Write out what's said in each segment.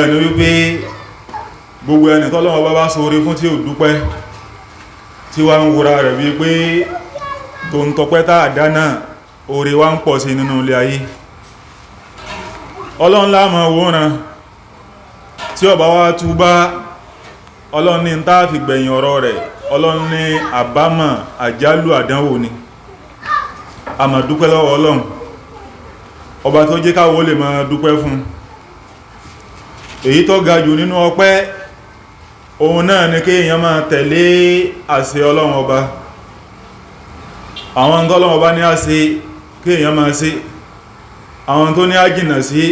ẹni wípé gbogbo ẹni tọ́lọ́wọ́ bá bá ṣoore fún tí ò dúpẹ́ tí wá ń wúra rẹ̀ wípé tó ń tọpẹ́ tá àdánà oore wá ń pọ̀ sí nínú ilé ayé. Ọlọ́run la máa wòran tí ó bá wá túbá, Ọlọ́run ní tá fi gbẹ̀yìn ọ̀rọ̀ rẹ̀, Ọlọ́run ní àbámọ̀ àjálù àdánwò ni. A máa dúpẹ́ lọ́wọ́ Ọlọ́run ọba tó jẹ́ káwọ́ lè máa dúpẹ́ fún. Èyí tó ga jù nínú ọpẹ́ òun náà ni kí èèyàn máa tẹ̀lé àṣẹ Ọlọ́run ọba. Àwọn tó Ọlọ́run ọba ní á ṣe kí èèyàn máa ṣe, àwọn tó ní á jìnà sí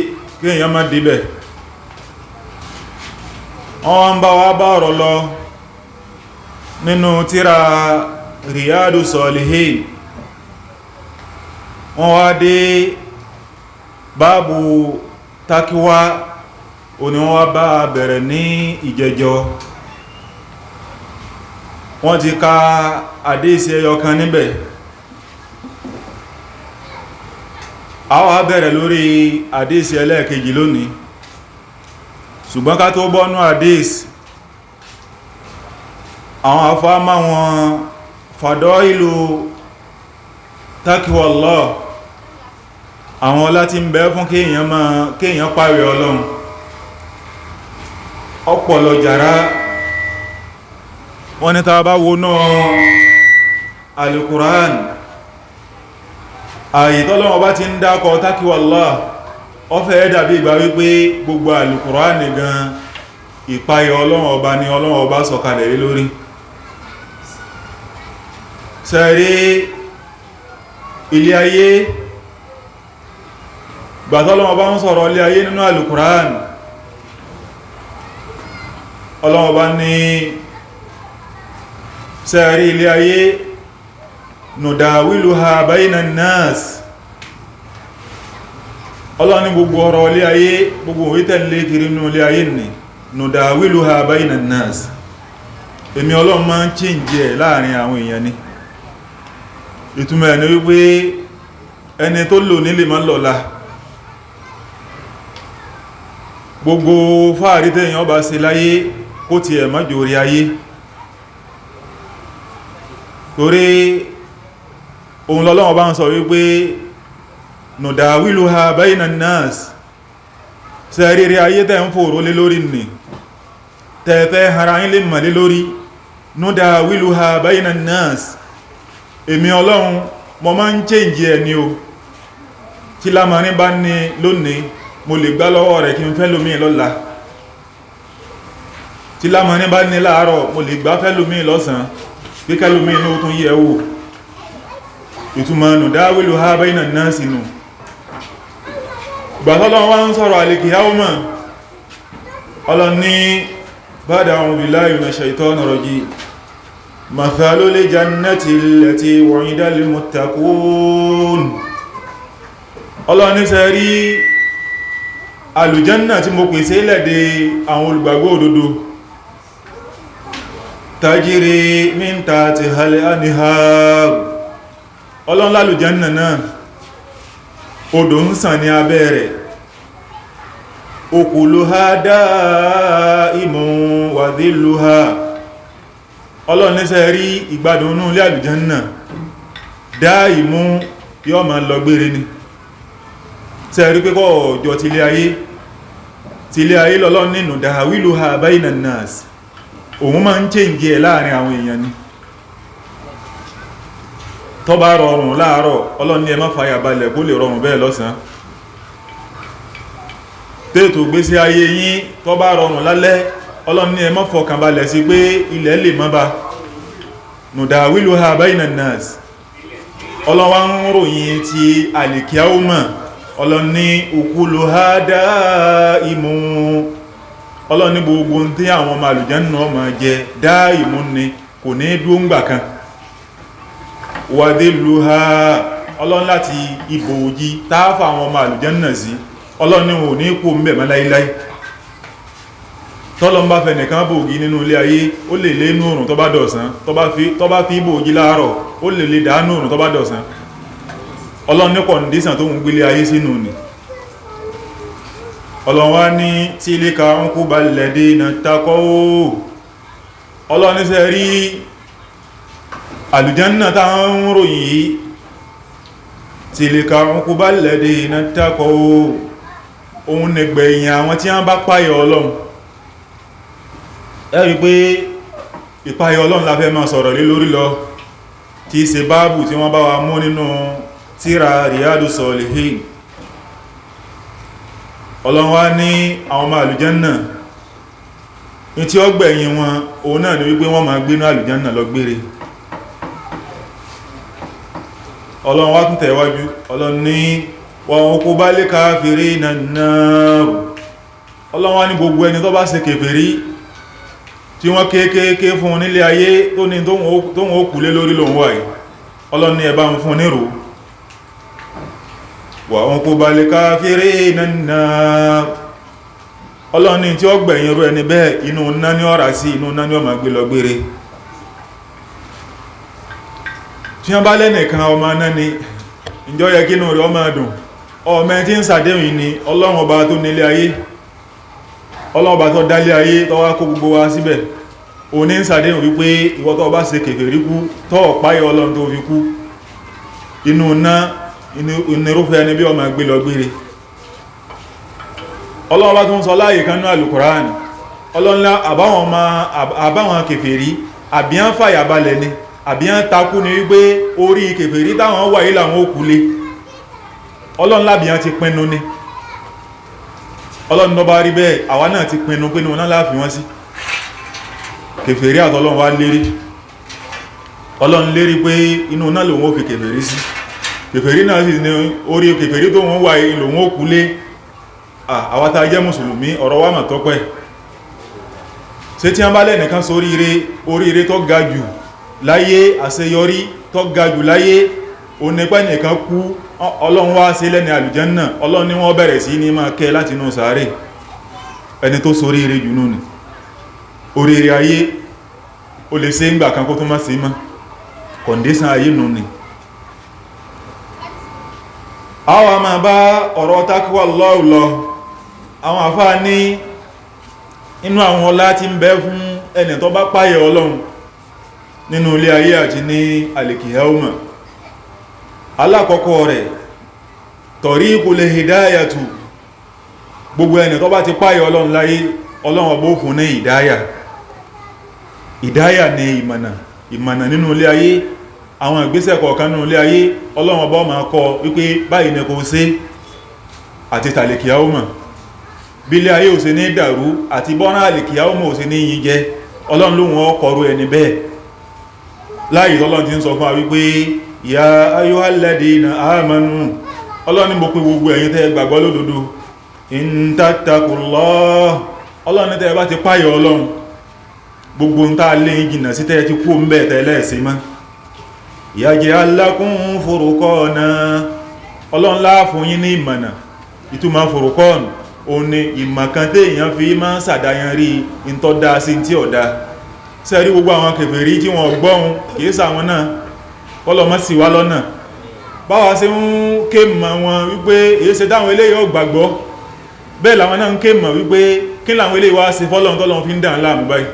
kí èèyàn máa dìbẹ̀. Wọ́n ń bá wa bá ọ̀rọ̀ lọ nínú tírà Riyadu Salihin. Wọ́n wá dé báàbù takiwa òní wọ́n wá bá bẹ̀rẹ̀ ní ìjẹjọ. Wọ́n ti ka àdísì ẹyọ kan níbẹ̀. A wá bẹ̀rẹ̀ lórí àdísì ẹlẹ́ẹ̀kejì lónìí. Ṣùgbọ́n ká tó bọ́nú àdísì, àwọn afáàmà wọn fàdọ́ ìlú takiwa Allah, àwọn ọlá tí ń bẹ fún kéèyàn páyà Ọlọ́run ọpọlọ jàrá. Wọ́n ní tá bá wo náà Al-Qur'an, àyí tọ́lọ́wọ́ bá ti ń dákọ̀ takiwa Allah, ó fẹ́ dàbí ìgbà wípé gbogbo Al-Qur'an gan ìpáyà Ọlọ́run ọba ni Ọlọ́run ọba sọ̀kalẹ̀ lé lórí. Sẹ́rí ilé ayé, gbàtọ́lọ́wọ́ bá ń sọ̀rọ̀ ilé ayé nínú Al-Qur'an, Ọlọ́run bá ní sẹ́rí ilé ayé nudawiluha bayna an-nas. Ọlọ́run ní gbogbo ọ̀rọ̀ ilé ayé, gbogbo ìtẹ̀lé kiri nínú ilé ayé ni nudawiluha bayna an-nas. Èmi Ọlọ́run máa ń chíǹjì ẹ̀ láàrin àwọn èèyàn ni. Ìtumọ̀ ẹni wípé ẹni tó lò nílé máa lọ́la. Gbogbo fáàrí tẹ́yàn bá ṣe láyé kó ti ẹ̀ má jòrí ayé. Torí ohun lọ́lọ́wọ́ bá ń sọ wípé nudawiluha bayna an-nas. Ṣé rírí ayé tẹ́ ń fòró lé lórí nì, tẹ́ẹ̀fẹ́ ara yín lè mọ̀ lé lórí, nudawiluha bayna an-nas. Èmi Ọlọ́run mo máa ń change ẹni o. Tí lámarin bá ní lónìí, mo lè gbá lọ́wọ́ rẹ̀ kí n fẹ́ lómi lọ́la. Tí lámarin bá ní láàárọ̀, mo lè gbá fẹ́ lómi lọ́sàn, kíkẹ́ lómi ní ó tún yẹ wò. Ìtumọ̀ nudawiluha bayna an-nas nù. Gbàtọ́lọ́wọ́ wá ń sọ̀rọ̀ al-qiyāmah, Ọlọ́run ní ba'da a'udhu billahi minash shaitonir rajim. Mathalul jannati allati wu'ida al-muttaqun. Ọlọ́run ní ṣe rí àlùjánnà tí mo pèsè lẹ́dẹ̀ àwọn olùgbàgbọ́ òdodo. Tajri min tahtiha al-anhār. Ọlọ́run lálùjánnà náà odò ń sàn ní abẹ́ rẹ̀. Ukuluha da'imun wa dhilluha. Ọlọ́run ní ṣe rí ìgbádùn inú ilé àlùjánnà da'imun, yóò máa lọ gbére ni. Ṣé rí pé kọ́ ọjọ́ ti ilé ayé lọ́lọ́run nínú nudawiluha bayna an-nas. Òun máa ń change ẹ̀ láàrin àwọn èèyàn ni. Tó bá rọrùn láàárọ̀, Ọlọ́run ní ẹ má fàyà balẹ̀ kó lè rọrùn bẹ́ẹ̀ lọ́sàn. Tètò gbésí ayé yín tó bá rọrùn lálẹ́, Ọlọ́run ní ẹ má fọkàn balẹ̀ sí pé ilẹ̀ lè má bá. Nudawiluha bayna an-nas. Ọlọ́run ń ròyìn ti al-qiyāmah. Ọlọ́run ní ukuluha da'imun. Ọlọ́run ní gbogbo tí àwọn ọmọ àlùjánnà máa jẹ da'imun ni, kò ní dúó ńgbà kan. Wa dhilluha. Ọlọ́run láti ibòòjí táàfà àwọn ọmọ àlùjánnà sí, Ọlọ́run ní wọn ò ní kó ń bẹ̀ mọ́ láíláí. Tọ́lọ́run bá fẹ́ nìkan bòògì nínú ilé ayé, ó lè lé inú òrùn tó bá dọ̀sán, tó bá fi bòògì láàárọ̀, ó lè lè dánú òrùn tó bá dọ̀sán. Ọlọ́run ní kọ̀ndíṣàn tó ń gbélé ayé sínú ni. Ọlọ́run wá ní tilka uqbal ladina taqaw. Ọlọ́run ní ṣe rí àlùjánnà táwọn ròyìn yìí, tilka uqbal ladina taqaw, òun nìgbẹ̀yìn àwọn tí wọ́n bá páyà Ọlọ́run. Ẹ rí pé ìpáyà Ọlọ́run la fẹ́ máa sọ̀rọ̀ lé lórí lọ, tí í ṣe báàbù tí wọ́n bá wa mú nínú tírà Riyadus Salihin. Ọlọ́run wá ní àwọn ọmọ àlùjánnà ní tí ó gbẹ̀yìn wọn, òun náà ni wípé wọ́n máa gbénú àlùjánnà lọ gbére. Ọlọ́run wá tún tẹ̀wájú, Ọlọ́run ní wa uqbal kafirina an-nar. Ọlọ́run wá ní gbogbo ẹni tó bá ṣe kèfèrí tí wọ́n kéèkéé fún nílé ayé tó ní tóhun ó kú lé lórí lòun wáyé, Ọlọ́run ní ẹ bá ń fún nírò. Wa uqbal kafirina an-nar. Ọlọ́run ní tí ó gbẹ̀yìn rú ẹni bẹ́ẹ̀ inú iná ní ọ̀rá sí, inú iná ní ó máa gbé lọ gbére. Tí wọ́n bá lẹ́nìkan ọmọ náà ni ìjọ yẹ kínú rẹ̀ ọmọ dùn, ọmọ tí ń sàdéhùn ni Ọlọ́run ọba tó nílé ayé, Ọlọ́run ọba tó dálé ayé tó wá kó gbogbo wa síbẹ̀, o ní ń sàdéhùn wípé ìwọ tó bá ṣe kèfèrí kú tó páyà Ọlọ́run tó fi kú, inú iná onírúfẹ́ ẹni bí ọmọ gbé lọ gbére. Ọlọ́run bá tún sọ láàyè kan ní Al-Qur'an, Ọlọ́run lá àbáwọn kèfèrí àbíyàn fàyàbalẹ̀ ni àbíyàn takú ni wípé orí kèfèrí táwọn wà yí làwọn òkú lé. Ọlọ́run lábíyàn ti pinnu ni, Ọlọ́run ló bá rí bẹ́ẹ̀, àwa náà ti pinnu pé ní wọn náà láàfin wọn sí. Kèfèrí àtọlọ́run wá lérí, Ọlọ́run lérí pé inú náà lòun ó fi kèfèrí sí. Kèfèrí náà sì ní orí kèfèrí tó wọ́n wà ìlò wọn ó kú lé. Àwa tá jẹ́ mùsùlùmí ọ̀rọ̀ wa mà tọ́pẹ́. Ṣé tí wọ́n bá lẹ́nìkan oríire tó ga jù láyé, àṣeyọrí tó ga jù láyé, ó nípa nìkan kú, Ọlọ́run wá sí lẹ́ni àlùjánnà, Ọlọ́run ní wọ́n bẹ̀rẹ̀ sí ní máa kẹ́ láti inú sàárè. Ẹni tó soríire jù nù ni. Oríire ayé ó lè ṣe ńgbà kan kó tó má sí mọ́, kọ̀ndíṣàn ayé nù ni. Àwọn a máa bá ọ̀rọ̀ takwa Allah lọ. Àwọn àfáà ní inú àwọn ọlá tí ń bẹ fún ẹni tó bá páyà Ọlọ́run nínú ilé ayé àti ní al-qiyāmah. Alákọ̀ọ́kọ́ rẹ̀ tariqul hidayatu. Gbogbo ẹni tó bá ti páyà Ọlọ́run láyé, Ọlọ́run ọba ó fún ní ìdáyà ní ìmọ̀nà nínú ilé ayé. Àwọn ìgbésẹ̀ kọ̀ọ̀kan nínú ilé ayé, Ọlọ́run ọba máa kọ wípé báyìí ní kò ṣe, àti tàlẹ̀kìyàwó bí ilé ayé ò ṣe ní dàrú àti bọ́nà àlẹ̀kìyàwó ò ṣe ní yín jẹ, Ọlọ́run lóhun ọkọ̀rú ẹni bẹ́ẹ̀. Láyìí Ọlọ́run ti ń sọ fún wa wípé ya ayyuhal ladina amanu, Ọlọ́run ní mo pè gbogbo ẹ̀yin tẹ́ gbàgbọ́ lódodo, in tattaqullah, Ọlọ́run ní tẹ́ bá ti páyà Ọlọ́run, gbogbo ń tá lé jìnnà sí tẹ́ ti kú ń bẹ̀ tẹ́lẹ̀ sí mọ́. Yaj'al lakum furqana, Ọlọ́run lá fún yín ní ìmọ̀nà. Ìtumọ̀ furqan ó ní ìmọ̀kan tí èèyàn fi máa ń sàdáyàn rí in tó dá sí tí ọ̀dá. Sẹ́rí gbogbo àwọn kèfèrí tí wọ́n gbọ́hun kìí sàwọn náà, Ọlọ́run sì wá lọ́nà. Báwa ṣe ń ké mọ̀ wọn wípé èyí ṣe dáwọn eléyìí ò gbàgbọ́, bẹ́ẹ̀ làwọn náà ń ké mọ̀ wípé kí làwọn eléyìí wá ṣe fọ́lọ́run tọ́lọ́run fi ń dà láàmú báyìí.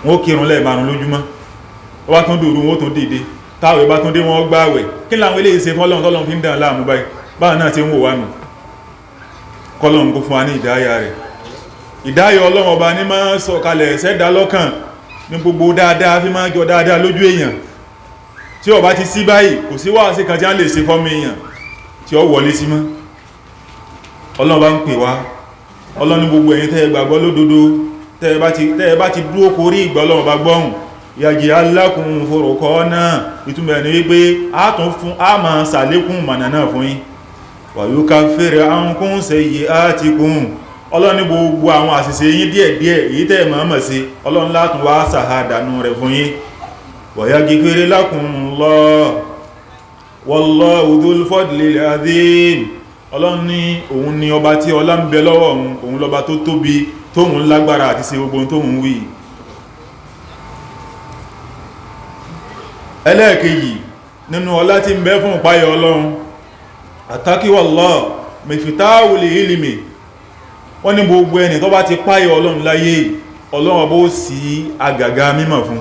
Wọ́n kírun lẹ́ẹ̀márùn lójúmọ́, wá tún dòrú wọ́n tún dìde, táwẹ̀ bá tún dé wọ́n gbààwẹ̀, kí láwọn ilé ìṣe fọ́lọ́run tọ́lọ́run fi ń dà láàmú báyìí. Báwọn náà ti ń wò wá nù, kọ́lọ́run kó fún wa ní ìdáyà rẹ̀. Ìdáyà Ọlọ́run ọba ní máa sọ̀kalẹ̀ ṣẹ́dá lọ́kàn ní gbogbo dáadáa, fi máa jọ dáadáa lójú èèyàn. Tí ó bá ti sí báyìí, kò sí wáàsí kan tí a lè ṣe fọ́mọ èèyàn tí ó wọlé sí mọ́. Ọlọ́run bá ń pè wá, Ọlọ́run ní gbogbo ẹ̀yin tẹ́ gbàgbọ́ lódodo, tẹ́ bá ti dúró korí ìgbà Ọlọ́run bá gbọ́hùn, yaj'al lakum furqana, ìtumọ̀ ní wípé a máa sàlékún mọ̀nà náà fún yín. Wa yukaffir ankum sayyi'atikum, Ọlọ́run ní gbogbo àwọn àṣìṣe yín díẹ̀díẹ̀ èyí tẹ́ mọ̀ọ́mọ̀ sí, Ọlọ́run látún wá sàhádànú rẹ̀ fún yín. Wa yaghfir lakumullahu wallahu dhul fadlil azim, Ọlọ́run ní òun ni ọba tí ọlá ń bẹ lọ́wọ́ òun lọ́ba tó tóbi tóhun lágbára àti ṣe gbogbo tóhun wí. Ẹlẹ́ẹ̀kejì nínú ọlá tí ń bẹ fún ìpáyà Ọlọ́run, attaqwallah, mifitahul ilmi wọ́n ní gbogbo ẹni tó bá ti páyà Ọlọ́run láyé Ọlọ́run bó sí àgàgà mímọ̀ fún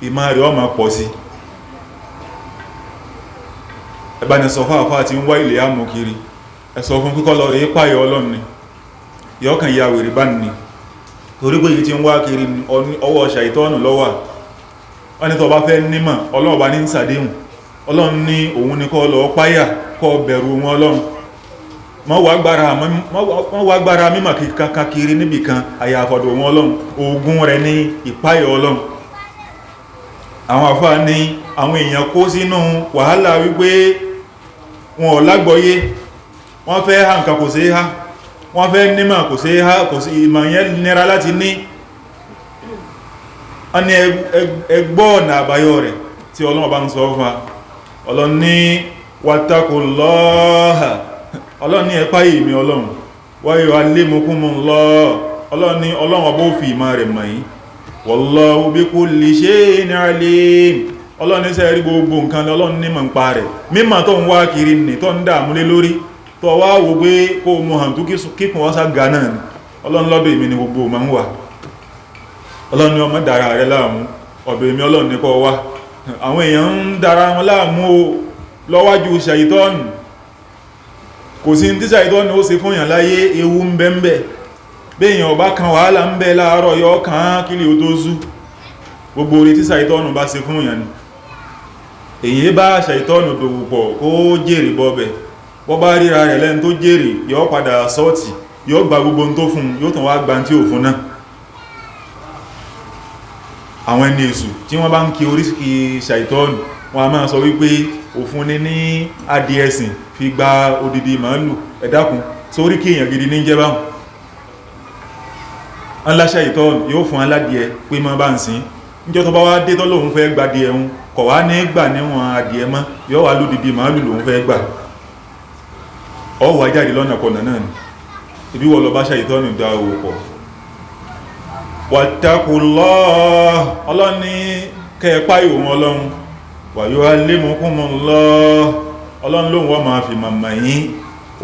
ìmọ̀ rẹ̀ ó máa pọ̀ sí. ẹbá ni sọ fáfá tí ń wá ilẹ̀ àmú kiri ẹ sọ fún kíkọ́ lọ rí páyà Ọlọ́run ni yọ́kàn ya wèrè bá ní torí pé yìí tí ń wá kiri ọwọ́ ṣàìtọ́nù lọ́wà wọ́n ní tó bá fẹ́ nímọ̀ Ọlọ́run bá ní ń sàdéhùn Ọlọ́run ní òun ní kọ́ lọ páyà kọ́ bẹ̀rù wọn Ọlọ́run mọ́ wá gbára mímọ̀ kíkàkiri níbìkan àyàfọ̀dọ̀ wọn Ọlọ́run ogun rẹ̀ ní ìpáyà Ọlọ́run. àwọn àfáà ní àwọn èèyàn kó sínú wàhálà wípé wọn ò lágbọ́yé wọ́n fẹ́ ha nǹkan kò sí ha wọ́n fẹ́ nímọ̀ kò sí ha kò sí ìmọ̀ yẹn nira láti ní a ní ẹgbọ́ ọ̀nà àbáyọ rẹ̀ tí Ọlọ́run bá ń sọ fún wa Ọlọ́run ní wattaqullaha Ọlọ́run ní ẹ páyà èmi Ọlọ́run wa yu'allimukumullah Ọlọ́run ní Ọlọ́run ọbọ̀ fi ìmọ̀ rẹ̀ mọ̀ yín wallahu bikulli shay'in alim Ọlọ́run ní sẹ́rí gbogbo nǹkan Ọlọ́run ní mọ̀ ń pa rẹ̀ mímọ̀ tó ń wá kiri ní tó ń dààmú lé lórí tó wá wò pé kó mọ̀ hàn tó kíkùn wọ́n sá gánà ní Ọlọ́run lọ́dọ̀ èmi ni gbogbo ma ń wà Ọlọ́run ní ọmọ dára rẹ̀ láàmú ọ̀dọ̀ èmi Ọlọ́run ní kó wá àwọn èèyàn ń dára wọn láàmú lọ́wájú ṣàìtọ́nù kò sí tí ṣàìtọ́nù ó ṣe fún èèyàn láyé ewu ń bẹ ń bẹ bí èèyàn ọba kan wàhálà ń bẹ láàárọ̀ yọ kàn kílì ó tó sú gbogbo orí tí ṣàìtọ́nù bá ṣe fún èèyàn èyí bá ṣàìtọ́nù dòwòpọ̀ kó jèrè bọ́bẹ̀ bọ́ bá ríra rẹ̀ lẹ́nu tó jèrè yọ padà sọ́ọ̀tì yọ gba gbogbo tó fún yóò tàn wá gba tí ò fún náà. àwọn ẹni èṣù tí wọ́n bá ń kí oríṣìí ṣàìtọ́nù wọn a máa sọ wípé òfun ní adìẹsìn fi gba odidi màálù ẹ dákun sórí kí èèyàn gidi ní jẹ́ báhùn aláṣà ìtọ́nù yóò fún aládìẹ pé mọ́ bá ń sin níjọ́ tó bá wá dé tọ́lọ́hun fẹ́ gba díẹ̀ ń kọ̀ wá ní gbà níwọ̀n adìẹ mọ́ yóò wá lódidi màálù lòun fẹ́ gbà ọ wà jáde lọ́nà kọ̀nà náà ni ibi wọ́n lọ bá ṣà ìtọ́nù dá owó pọ̀ wattaqullah Ọlọ́run ní kẹ́ẹ̀pá ìwọ̀n Ọlọ́run wa yu'allimukumullah Ọlọ́run lóhun wọ́n máa fi màmá yín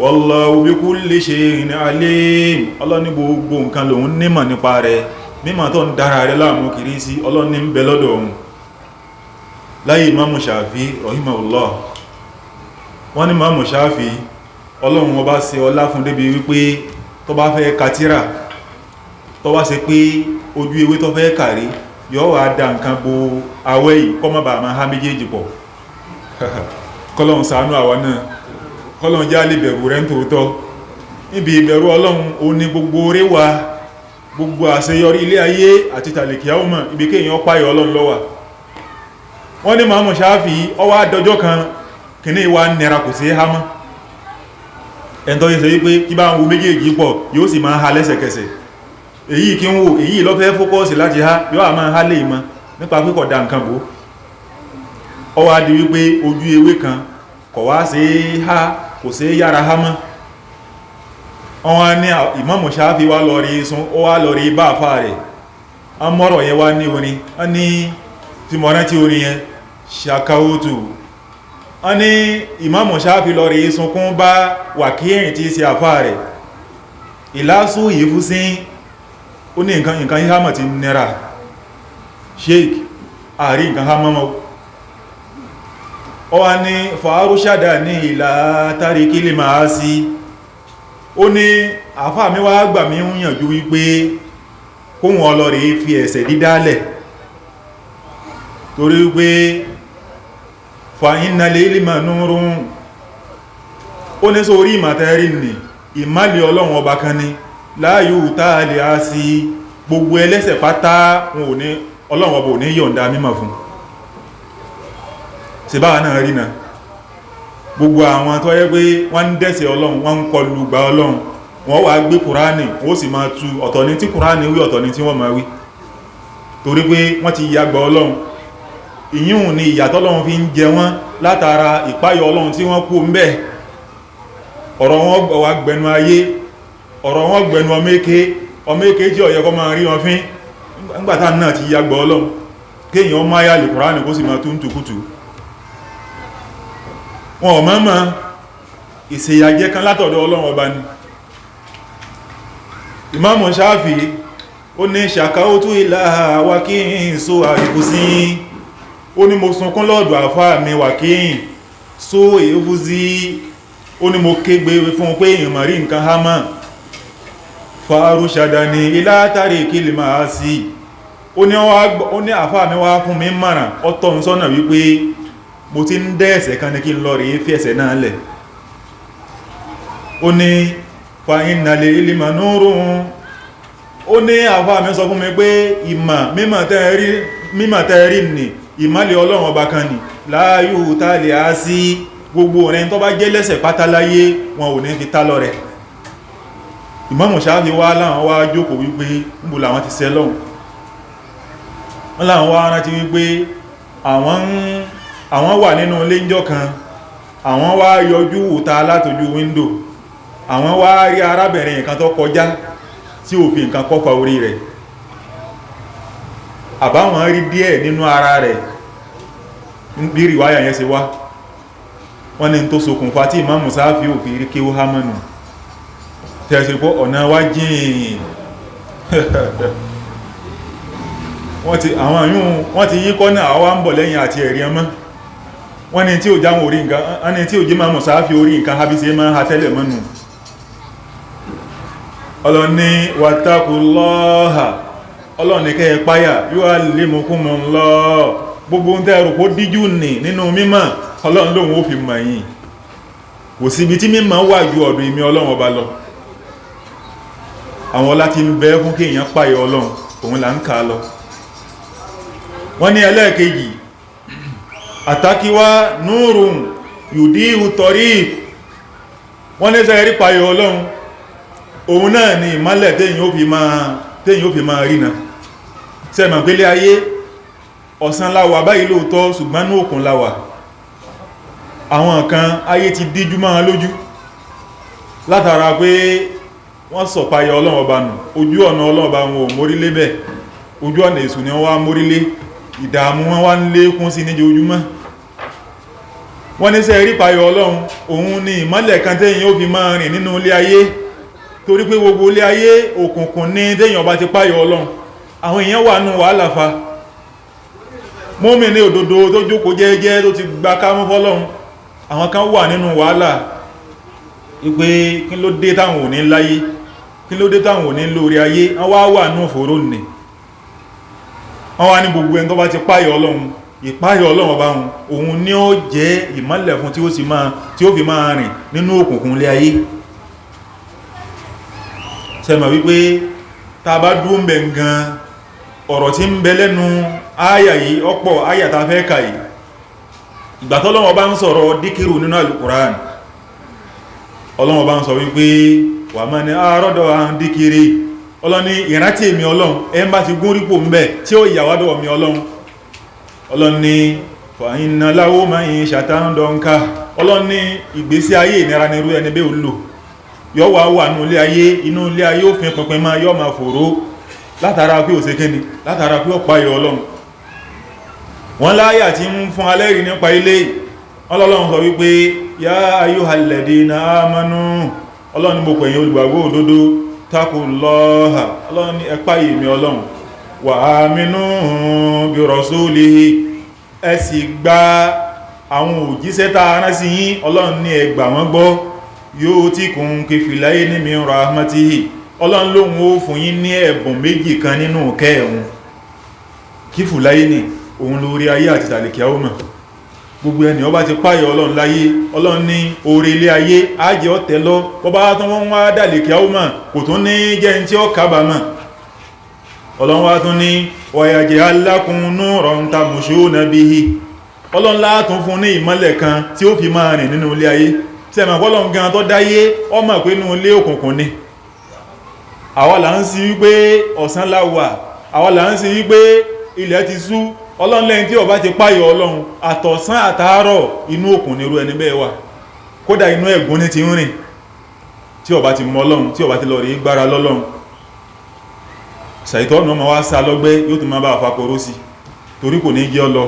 wallahu bikulli shay'in alim Ọlọ́run ní gbogbo nǹkan lòun nímọ̀ nípa rẹ̀ mímọ̀ tó ń dára rẹ̀ láàmú kiri sí Ọlọ́run ní ń bẹ lọ́dọ̀ òun láyé Imamu Shafi rahimahullah wọ́n ní Imamu Shafi Ọlọ́run wọ́n bá ṣe ọlá fún débi wípé tó bá fẹ́ katira tó bá ṣe pé ojú ewé tó fẹ́ kàrí yóò wá dá nǹkan bo awẹ́ yìí kọ́ mọ́ bà máa há méjèèjì pọ̀ kọ́lọ́run ṣàánú àwa náà kọ́lọ́run já lè bẹ̀rù rẹ̀ nítòótọ́ níbi ìbẹ̀rù Ọlọ́run ó ní gbogbo orí wa gbogbo àṣeyọrí ilé ayé àti tàlẹ̀kìyàwó ibi kéèyàn páyà Ọlọ́run ló wà wọ́n ní Imamu Shafi ó wá dọjọ́ kan kìíní wa nira kò sí hámọ́ ẹ̀ntọ́ yẹ́ sọ wípé kí bá ń wo méjèèjì pọ̀ yóò sì máa ha lẹ́sẹ̀kẹsẹ̀ èyí kí ń wò èyí ló fẹ́ fókọ́sì láti ha yóò àmá ha lè mọ́ nípa pípọ̀ dá nǹkan bó ó wá di wípé ojú ewé kan kọ̀ wá sí ha kò sí yára ha mọ́ wọ́n ní Imamu Shafi wá lọ rí sun ó wá lọ rí bá àfá rẹ̀ a mọ́rọ̀ yẹn wá ní orin a ní tí mọ̀ rántí orin yẹn ṣàkáwótù a ní Imamu Shafi lọ rí sunkún bá wàkíyìn tí sí àfá rẹ̀ ìlásù yìí fún sí ó ní nǹkan ìhámọ̀ ti nẹ́ra sheik àrí nǹkan hámọ́mọ́ ó wá ní fàárúṣàdà ní ìlà tàrí kí lè máa sí ó ní àfá mi wá gbà mí ń yànjú wípé kóhun ọlọ́rẹ̀ fi ẹ̀ṣẹ̀ dídálẹ̀ torí wípé fàyínà lè lè mà núrún ó ní sórí ìmàtẹ́rí nì ìmálẹ̀ Ọlọ́run ọba kan ní láàyò táàlẹ̀ á sí gbogbo ẹlẹ́ṣẹ̀ pátá Ọlọ́run ọba ò ní yọ̀ǹda mímọ̀ fún ṣe báwa náà rí náà gbogbo àwọn tó yẹ pé wọ́n ń dẹ́ṣẹ̀ Ọlọ́run wọ́n ń kọlù gba Ọlọ́run wọ́n wá gbé Kùránì wọ́n sì máa tú ọ̀tọ̀ ní tí Kùránì wí ọ̀tọ̀ ní tí wọ́n máa wí torí pé wọ́n ti yàgbà Ọlọ́run ìyún ni ìyàtọ̀ Ọlọ́run fi ń jẹ wọ́n látara ìpáyọ̀ Ọlọ́run tí wọ́n kú ń bẹ ọ̀rọ̀ wọn wà gbẹnu ayé ọ̀rọ̀ wọn gbẹnu ọmọ èké jẹ́ ọ̀yẹ́ kọ́ máa rí wọn fín nígbàtà náà ti yàgbà Ọlọ́run kéèyàn máa yà lè Kùránì kó sì máa tún tukútù wọn ò mọ́mọ́ ìṣèyàjẹ́ kan látọ̀dọ̀ Ọlọ́run ọba ni. Ìmáàmù Ṣáfì ó ní ṣàkáwótú ìlà Wàkíìn só àrífúsí, ó ní mo sunkún lọ́dọ̀ àfáà mi Wàkíìn só èéfúsí, ó ní mo kégbe fún pé ìmọ̀ rí nǹkan hámà farúṣàdà ní ilátàrí kílì máa sí, ó ní àfáà mi wá fún mi mọ̀ràn ọ̀tọ̀ ń sọ́nà wípé mo ti ń dẹ́ ẹ̀ṣẹ̀ kan ní kí n lọ rí fi ẹ̀ṣẹ̀ náà lẹ̀. Ó ní fàínàlẹ̀ ilima núrùn, ó ní àfáà mi sọ fún mi pé mímọ̀ tẹ́rí ní ìmọ̀lẹ̀ Ọlọ́run ọba kan ní láàyò tààlẹ̀ á sí, gbogbo rẹ̀ tó bá jẹ́ lẹ́ṣẹ̀ pátáláyé wọn ò ní fi tá lọ rẹ̀. Ìmáàmù Ṣáfì wá láwọn wá jókòó wípé níbo làwọn ti ṣẹ̀ lọ́hùn, wọ́n láwọn wá rántí wípé àwọn wà nínú ilé ńjọ́ kan, àwọn wá yọjú wòta látojú wíńdò, àwọn wá rí arábìnrin kan tó kọjá tí ò fi nǹkan kọ́fà orí rẹ̀, àbáwọn rí díẹ̀ nínú ara rẹ̀ bí rìwáyà yẹn ṣe wá. Wọ́n ní tó ṣokùnfà tí Ìmáàmù Ṣáfì ò fi rí kí ó hámọ́nù tẹ́ẹ̀sì pọ́ ọ̀nà wá jìn wọ́n ti yí kọ́nà àwọ́ ń bọ̀ lẹ́yìn àti ẹ̀rí ọmọ. Wọ́n ní tí ò jáwọn orí nǹkan, wọ́n ní tí ò jí Ìmáàmù Ṣáfì orí nǹkan habise máa ha tẹ́lẹ̀ mọ́nù. Ọlọ́ni wattaqullaha, Ọlọ́ni kẹ́ ẹ páyà yu'allimukumullah, gbogbo ń tẹ́rù kó díjú nì nínú mímọ̀ Ọlọ́run lóhun ó fi mọ̀ yìí. Kò síbi tí mímọ̀ wà ju ọ̀dọ̀ ìmí Ọlọ́run ọba lọ. Àwọn ọlá tí ń bẹ fún kí èèyàn páyà Ọlọ́run òun là ń kà lọ. Wọ́n ní ẹlẹ́ẹ̀kejì àtàkíwá núrùn yùdíhù tariq, wọ́n ní sẹ́rí páyà Ọlọ́run òun náà ni ìmọ́lẹ̀ téèyàn ó fi máa rí náà. Sẹ́mọ̀ pélé ayé ọ̀sán láwà báyìí lóòtọ́ ṣùgbọ́n ní òkun láwà. Àwọn kan ayé ti díjú máa lójú látara pé wọ́n sọ̀páyà Ọlọ́run ọba nù, ojú ọ̀nà Ọlọ́run ọba wọn ò mórílé bẹ̀, ojú ọ̀nà èṣù ni wọ́n wá mórílé, ìdààmú wọn wá ń lékún sí ní ojoojúmọ́. Wọ́n ní sẹ́ rí páyà Ọlọ́run òun ni ìmọ́lẹ̀ kan téèyàn ó fi máa rìn nínú ilé ayé, torí pé gbogbo ilé ayé òkùnkùn ní téèyàn bá ti páyà Ọlọ́run. Àwọn èèyàn wà nù wàhálà fa, mùmínì òdodo tó jókòó jẹ́jẹ́ tó ti gba kámú fọ́lọ́run, àwọn kan wà nínú wàhálà wípé kí ló dé táwọn ò ní láyé, kí ló dé táwọn ò ní lórí ayé, wọ́n wà nù fòró nì. Wọ́n wá ní gbogbo ẹni tó bá ti páyà Ọlọ́run, ìpáyà Ọlọ́run ọba òun ni ó jẹ́ ìmọ́lẹ̀ fún tí ó fi máa rìn nínú òkùnkùn ilé ayé. Sẹ́mọ̀ wípé tá bá dúró ń bẹ gan ọ̀rọ̀ tí ń bẹ lẹ́nu áyà yìí ọ̀pọ̀ áyà tá fẹ́ kà yìí. Ìgbà tí Ọlọ́run bá ń sọ̀rọ̀ díkìrù nínú Al-Qur'an, Ọlọ́run bá ń sọ wípé wà máa ní àárọ́dọ̀ à ń díkìrì, Ọlọ́run ní ìrántí èmi Ọlọ́run ẹ bá ti gún rípò ń bẹ tí ó yàwádọ̀ mi Ọlọ́run. Ọlọ́run ní fa inna lahu ma'ishatan danka, Ọlọ́run ní ìgbésí ayé ìnira nírú ẹni bẹ́ ò lò, yọ́ wà nínú ilé ayé, inú ilé ayé ó fi pínpín máa yọ́ máa fòró látara pé ò ṣe kíni, látara pé ó páyà Ọlọ́run. Wọ́n láyà tí ń fún alẹ́rìí nípa ilé, Ọlọ́run sọ wípé ya ayyuhal ladina amanu, Ọlọ́run ní mo pè yín olùgbàgbọ́ òdodo, taqullaha, Ọlọ́run ní ẹ páyà èmi Ọlọ́run, wa aminu bi rasulihi, ẹ sì gba àwọn òjíṣẹ́ tá a rán sí yín, Ọlọ́run ní ẹ gbà wọ́n gbọ́, yu'tikum kiflayni min rahmatihi, Ọlọ́run lóhun ó fún yín ní ẹ̀bùn méjì kan nínú kẹ́ẹ̀hún. Kiflayni òun lórí ayé àti tàlìkì àwọ́mà. Gbogbo ẹni ó bá ti páyà Ọlọ́run láyé, Ọlọ́run ní orí ilé ayé ajẹ́ ọ̀tẹ́ lọ, bọ́bá tán wọ́n wá dàlìkì àwọ́mà kò tún ní jẹ́ tí ó kábàámà. Ọlọ́run wá tún ní wa yaj'al lakum nuran tamshuna bihi, Ọlọ́run látún fún ní ìmọ́lẹ̀ kan tí ó fi máa rìn nínú ilé ayé. Sẹ́mọ̀ Ọlọ́run gan tó dáyé ọmọ pé nínú ilé òkùnkùn ni. Àwa là ń sí wípé ọ̀sán láwà, àwa là ń sí wípé ilẹ̀ ti sú. Ọlọ́run lẹ́yìn tí ó bá ti páyà Ọlọ́run àtọ̀sán àtàárọ̀ inú òkun nírú ẹni bẹ́ẹ̀ wà, kódà inú ẹ̀gún ní ti ń rìn tí ó bá ti mọ Ọlọ́run, tí ó bá ti lọ rí gbára lọ́lọ́run. Ṣàìtọ́nù ọmọ wá sá lọ́gbẹ́ yóò tún máa bá àfakọró sí torí kò ní jẹ́ ọlọ,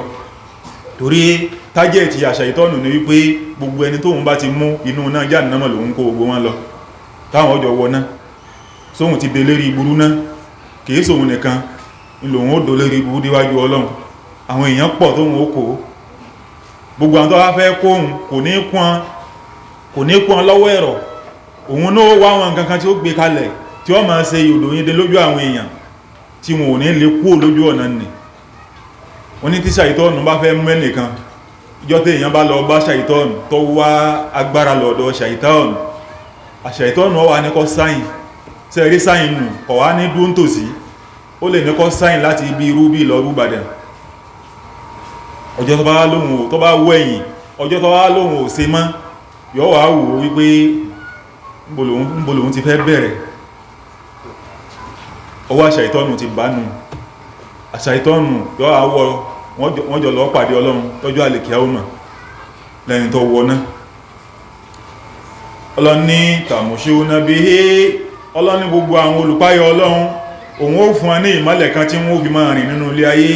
torí tájẹ̀tì àṣàìtọ́nù ní wípé gbogbo ẹni tóun bá ti mú inú náà Jahannama lòun kó gbogbo wọn lọ táwọn ọjọ́ wọ náà sóhun ti delérí ìburú náà kìí sóhun nìkan lòun ó dolérí ìburú díwájú Ọlọ́run àwọn èèyàn pọ̀ tóhun ó kó gbogbo àwọn tó wá fẹ́ kóhun kò ní kún lọ́wọ́ ẹ̀rọ òun náà wá wọn kankan tí ó gbé kalẹ̀ tí ó máa ṣe ìdòyìnde lójú àwọn èèyàn tí wọn ò ní lè kú lójú ọ̀nà nì wọ́n ní tí ṣàìtọ́nù bá fẹ́ mú ẹnìkan ìjọ́ tí èèyàn bá lọ bá ṣàìtọ́nù tó wá agbára lọ́dọ̀ ṣàìtọ́nù àṣàìtọ́nù ó wá ní kó sáyìn sẹ́rí sáyìn nù kọ̀ wá ní dúntòsí ó lè ní kó sáyìn láti ibi irú bí lọ rúbàdàn ọjọ́ tó bá wọ ẹ̀yìn ọjọ́ tó bá lóhun ò ṣe mọ́ yóò wá wò wípé níbo lòun ti fẹ́ bẹ̀rẹ̀ ọwọ́ àṣàìtọ́nù ti bá nù àṣàìtọ́nù yóò àwọ̀ wọ́n jọ lọ pàdé Ọlọ́run tọ́jú àlèkíá ọmọ lẹ́yìn tó wọná Ọlọ́run ní tàmùsùn bí Ọlọ́run ní gbogbo àwọn olùpáyọ Ọlọ́run òun ó fún wa ní ìmọ́lẹ̀ kan tí wọ́n fi máa rìn nínú ilé ayé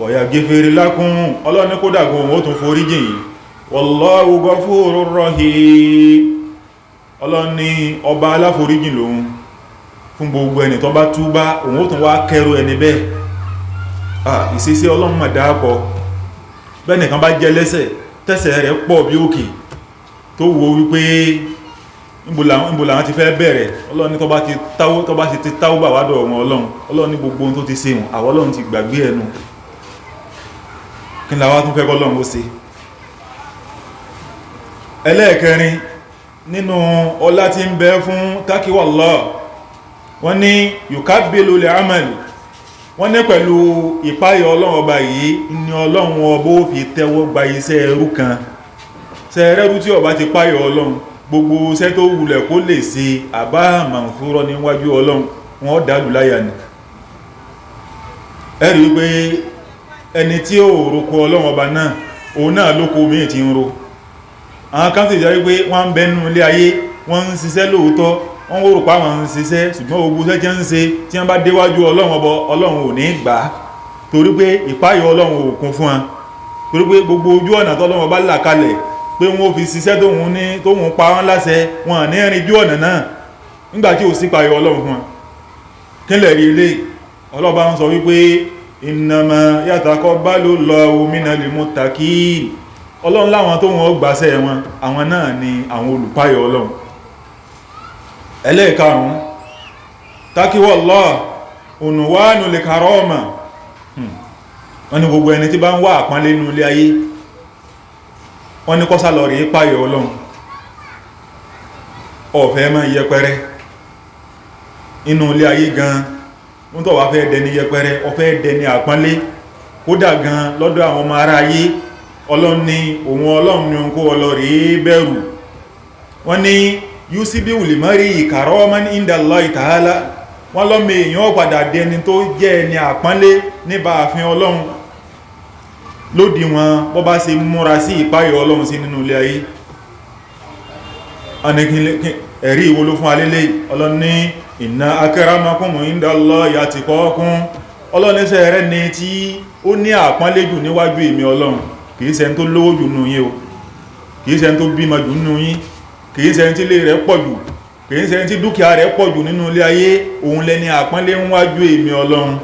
wọ̀yà gẹ́fẹ́rẹ́ lákún Ọlọ́run ní kódà gan òun ó tún forí jìn yìí wallahu ghafurur rahim Ọlọ́run ní ọba aláforíjìn lòun fún gbogbo ẹni tó bá túbá òun ó tún wá kẹrù ẹni bẹ́ẹ̀ ìṣesí Ọlọ́run mà dáàpọ̀ bẹ́nìkan bá jẹ́ lẹ́sẹ̀ tẹ́sẹ̀ rẹ̀ pọ̀ bí òkè tó wo wípé níbo làwọn ti fẹ́ bẹ̀rẹ̀ Ọlọ́run ní tó bá ti táwọ́ bà wádọ̀ wọn Ọlọ́run ní gbogbo ohun tó ti ṣe wọn àwọn Ọlọ́run ti gbàgbé ẹnu kí ni àwa tún fẹ́ k'Ọlọ́run ó ṣe ẹlẹ́ẹ̀kẹrin nínú ọlá tí ń bẹ fún takiwallah wọ́n ní yukabilu li amali wọ́n ní pẹ̀lú ìpáyọ̀ Ọlọ́run ọba yìí ní Ọlọ́run ọba ó fi tẹ́wọ́ gba iṣẹ́ ẹrú kan sẹ́ẹ̀rẹ́rú tí ọba ti páyọ̀ Ọlọ́run gbogbo iṣẹ́ tó wulẹ̀ kó lè ṣe àbá màǹfúrọ́ níwájú Ọlọ́run wọ́n dálù láyà ni ẹ̀rí wípé ẹni tí ó roko Ọlọ́run ọba náà òun náà lóko míì ti ń ro àwọn kan sì jẹ́ wípé wọ́n ń bẹnu ilé ayé wọ́n ń ṣiṣẹ́ lóòótọ́ wọ́n wó rùpá wọn ń ṣiṣẹ́ ṣùgbọ́n ogun iṣẹ́ tí ń ṣe tí wọ́n bá déwájú Ọlọ́run ọba Ọlọ́run ò ní gbà torí pé ìpáyọ̀ Ọlọ́run ò kún fún wọn torí pé gbogbo ojú ọ̀nà tọ́lọ́run ọba là kalẹ̀ pé wọ́n fi ṣiṣẹ́ tóhun pa wọ́n láṣẹ wọn ní rìn jú ọ̀nà náà nígbàtí ò sí páyọ̀ Ọlọ́run fún wọn kí lẹ̀ rí ilé Ọlọ́run bá ń sọ wípé innama yataqabbalu Allahu minal muttaqin Ọlọ́run láwọn tó wọ́n gbàṣẹ́ wọn àwọn náà ni àwọn olùpáyọ̀ Ọlọ́run ẹlẹ́ẹ̀karùn takiwallah unwanu li karama wọ́n ní gbogbo ẹni tí bá ń wá àpọ́nlé nínú ilé ayé wọ́n ní kọ́sà lọ rí páyọ̀ Ọlọ́run ọ̀fẹ́ mọ́ yẹpẹrẹ inú ilé ayé gan ń tọ́ wá fẹ́ dẹni yẹpẹrẹ ọ̀fẹ́ dẹni àpọ́nlé kódà gan lọ́dọ̀ àwọn ọmọ ará ayé Ọlọ́run ní òun Ọlọ́run ní kó ọlọ́rí bẹ̀rù wọ́n ní yusibi ulimari karaman inda Allahi ta'ala wọ́n lọ́mọ èèyàn padà dẹni tó jẹ́ ẹni àpọ́nlé níbà àfin Ọlọ́run lódì wọn bọ́ bá ṣe múra sí ìpáyọ̀ Ọlọ́run sí nínú ilé ayé ẹ̀rí ìwò ló fún alélé Ọlọ́run ní inna akramakum inda Allahi atqakum Ọlọ́run iṣẹ́ rẹ̀ ní tí ó ní àpọ́nlé jù níwájú èmi Ọlọ́run kìí ṣe tó lówó jù nínú yín o kìí ṣe tó bímọ jù nínú yín kìí ṣe tí ilé rẹ̀ pọ̀ jù kìí ṣe tí dúkìá rẹ̀ pọ̀ jù nínú ilé ayé òun lẹni àpọ́nlé níwájú èmi Ọlọ́run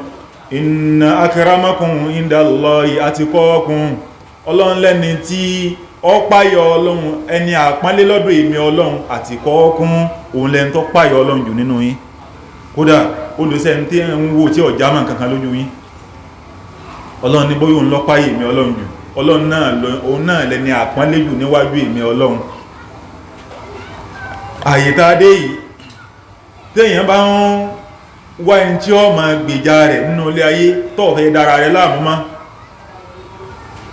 inna akramakum inda Allahi atqakum Ọlọ́run lẹ́ni tí ó páyọ̀ Ọlọ́run ẹni àpọ́nlé lọ́dọ̀ èmi Ọlọ́run atqakum òun lẹ́ni tó páyọ̀ Ọlọ́run jù nínú yín kódà olùsẹ́ tí ń wo tí ọ̀já mọ̀ kankan lójú yín Ọlọ́run ní bóyá òun lọ páyọ̀ èmi Ọlọ́run jù Ọlọ́run náà lẹ́ni àpọ́nlé jù níwájú èmi Ọlọ́run àyítáadé yìí téèyàn bá ń wá ẹni tí ó ma gbèjà rẹ̀ nínú ilé ayé tó fẹ́ dára rẹ̀ láàmú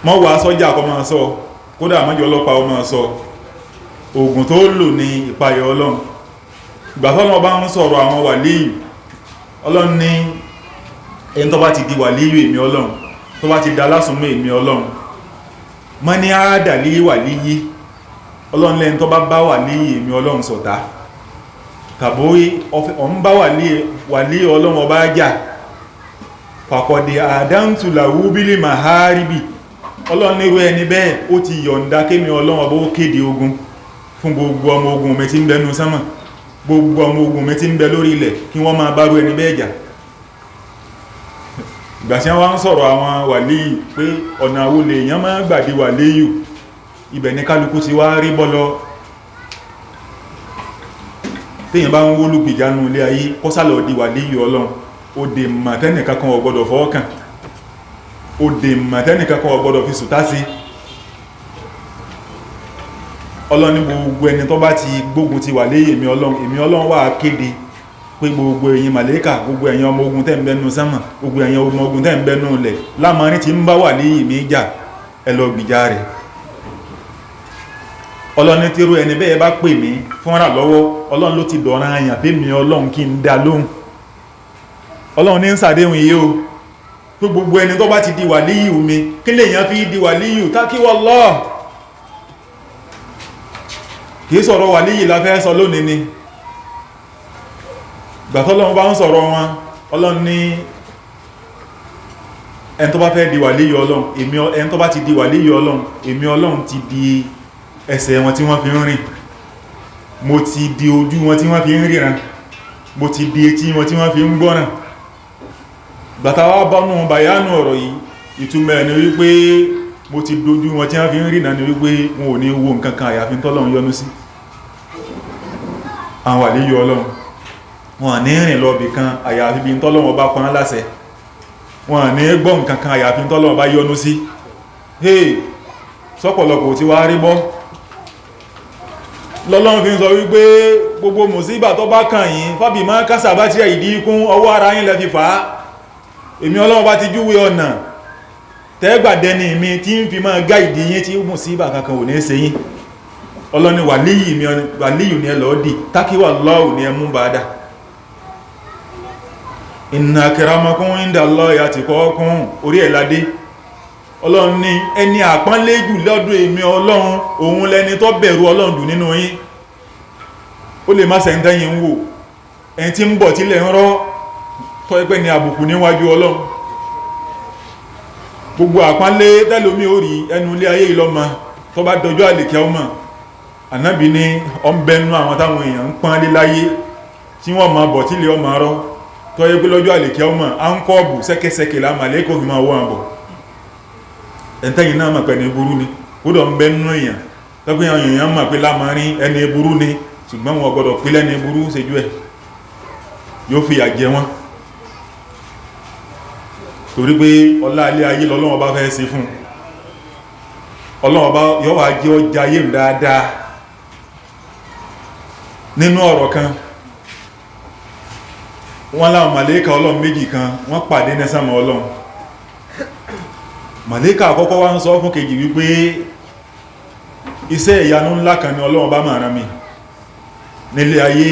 mọ́ wà sọ́jà kọ́ máa sọ kódà mọ́jọ́ ọlọ́pàá ó máa sọ oògùn tó lò ní ìpayọ̀ Ọlọ́run ìgbàtọ́lọ́ bá ń sọ̀rọ̀ àwọn wàlíyù Ọlọ́run ní ẹni tó bá ti di wàlíyù èmi Ọlọ́run tó bá ti dá lásùnmọ́ èmi Ọlọ́run mọ́ ní àádàlí wàlíyì Ọlọ́run lẹ́ni tó bá bá wàlíyì èmi Ọlọ́run ṣọ̀tá tàbí ọ̀n bá wàlíyì Ọlọ́run ọba jà fàkọ̀dé àdántùlàwú bílì màháríbì Ọlọ́run nírú ẹni bẹ́ẹ̀ ó ti yọ̀ǹda kémi Ọlọ́run ọba ó kéde ogun fún gbogbo ọmọ ogun mi tí ń bẹnu sánmà, gbogbo ọmọ ogun mi tí ń bẹ lórí ilẹ̀ kí wọ́n máa bá rú ẹni bẹ́ẹ̀ jà. Ìgbà tí wọ́n ń sọ̀rọ̀ àwọn wàlíyù pé ọ̀nà wo lèèyàn máa gbàdé wàlíyù, ibẹ̀ ní kálukú ti wá rí bọ́lọ. Téèyàn bá ń wó lùgbìjánu ilé ayé kọ́sàlọ̀ di wàlíyù Ọlọ́run, ó dè mà tẹ́nìkankan ò gbọdọ̀ fọ́ọ̀kàn, ó dè mà tẹ́nìkankan ò gbọdọ̀ fi sùtá sí. Ọlọ́run ní gbogbo ẹni tó bá ti gbógun ti wàlíyù èmi Ọlọ́run wà kéde pé gbogbo ẹ̀yin màlẹ́kà, gbogbo ẹ̀yin ọmọ ogun tẹ́ ń bẹnu sánmà, gbogbo ẹ̀yin ọmọ ogun tẹ́ ń bẹnu ilẹ̀, lámarin tí ń bá wàlíyù mi jà, ẹ lọ gbìjà rẹ̀. Ọlọ́run tí irú ẹni bẹ́ẹ̀ bá pè mí fúnra lọ́wọ́, Ọlọ́run ló ti dọ̀ràn àyàn pé mi Ọlọ́run kí n dá lóhùn. Ọlọ́run ní ń sàdéhùn iye o pé gbogbo ẹni tó bá ti di wàlíyù mi, kí lèèyàn fi di wàlíyù? Taqwallah. Kìí sọ̀rọ̀ wàlíyù la fẹ́ sọ lónìí ni. Gbàtọ́lọ́run bá ń sọ̀rọ̀ wọn, Ọlọ́run ní ẹni tó bá fẹ́ di wàlíyù Ọlọ́run, ẹni tó bá ti di wàlíyù Ọlọ́run, èmi Ọlọ́run ti di ẹsẹ̀ wọn tí wọ́n fi ń rìn, mo ti di ojú wọn tí wọ́n fi ń ríran, mo ti di etí wọn tí wọ́n fi ń gbọ́ràn. Gbàtàwà bọ́nú bàyánù ọ̀rọ̀ yìí, ìtumọ̀ ni wípé mo ti dojú wọn tí wọ́n fi ń ríran ni wípé wọn ò ní wo nǹkan kan àyàfi tọ́lọ́run yọ́nú sí. Àwọn wàlíyù Ọlọ́run wọn ní rìn lọ bì kan àyàfi bí tọ́lọ́run bá pọn láṣẹ, wọn ní gbọ́ nǹkan kan àyàfi tọ́lọ́run bá yọ́nú sí. Sọ́pọ̀lọpọ̀ tí wá rí bọ́ lọ́lọ́run fi ń sọ wípé gbogbo mùsíbà tó bá kàn yín fábì máa kásà bá tí ẹ̀ ìdí kún ọwọ́ ara yín lẹ fi fà á. Èmi Ọlọ́run bá ti júwe ọ̀nà tẹ́gbàdẹni mi tí ń fi máa gá ìdí yín tí mùsíbà kankan ò ní ṣe yín. Ọlọ́run ní wàlíyù ni ẹ lọ́ọ́ dì, Taqwallahu ni ẹ mú bá dà. Inna akramakum indallahi atqakum, orí ẹ̀ ládé. Ọlọ́run ní ẹni àpọ́nlé jù lọ́dọ̀ èmi Ọlọ́run òun lẹni tó bẹ̀rù Ọlọ́run jù nínú yín. Ó lè má sẹ́ntẹ́yìn ń wò ẹni tí ń bọ̀ tí lẹ̀ ń rọ́ tó ẹgbẹ́ ni àbùkù níwájú Ọlọ́run. Gbogbo àpọ́nlé tẹ́lómí ó rí ẹnu ilé ayé ìlọ́mọ tó bá dọjọ́ àlèkẹ́ ọmọ. Ànábì ní ọmọbẹ̀nú àwọn táwọn èèyàn ń pọ́nlé láyé tí wọ́n máa bọ̀ tí lè ọmọ rọ́ tó ẹgbẹ́ lọ́jọ́ àlèkẹ́ ọmọ à ń kọ́ọ̀bù sẹ́kẹsẹkẹ lá màlẹ́kọ̀ fi máa wọ́n àbọ̀. Ẹ̀ntẹ́yìn náà mọ̀ pé ẹni burú ni, kódọ̀ ń bẹ nínú èèyàn tọ́gbé àwọn èèyàn mọ̀ pé lámarin ẹni burú ni, ṣùgbọ́n wọn gbọdọ̀ pé lẹ́ni burú ṣejú ẹ̀, yóò fi àjẹ wọn torí pé ọlá ilé ayé lọ́lọ́wọ́ bá fẹ́ ṣe fún Ọlọ́run bá yọ́ wà jẹ́ ọjà ayé dáadáa. Nínú ọ̀rọ̀ kan wọ́n láwọn màlẹ́kà Ọlọ́run méjì kan wọ́n pàdé ní sánmà Ọlọ́run. Màlẹ́kà àkọ́kọ́ wá ń sọ fún kejì wípé iṣẹ́ ìyanu ńlá kan ni Ọlọ́run bá máa rán mi nílé ayé